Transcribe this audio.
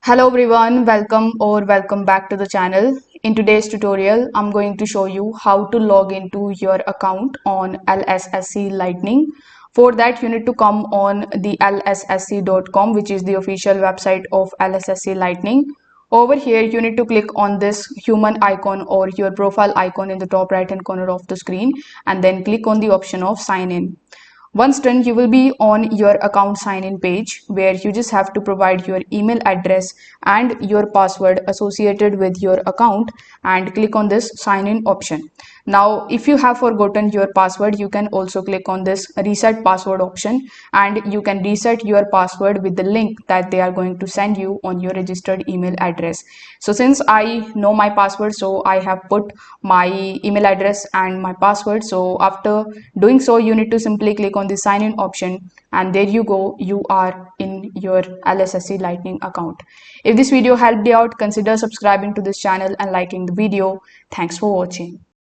Hello everyone, welcome back to the channel. In today's tutorial, I'm going to show you how to log into your account on LSSC Lightning. For that, you need to come on the lssc.com, which is the official website of LSSC Lightning. Over here, you need to click on this human icon or your profile icon in the top right hand corner of the screen and then click on the option of sign in. Once done, you will be on your account sign in page where you just have to provide your email address and your password associated with your account and click on this sign in option. Now, if you have forgotten your password, you can also click on this reset password option and you can reset your password with the link that they are going to send you on your registered email address. So since I know my password, so I have put my email address and my password. So after doing so, you need to simply click on the sign in option and there you go, you are in your LSSC Lightning account. If this video helped you out, consider subscribing to this channel and liking the video. Thanks for watching.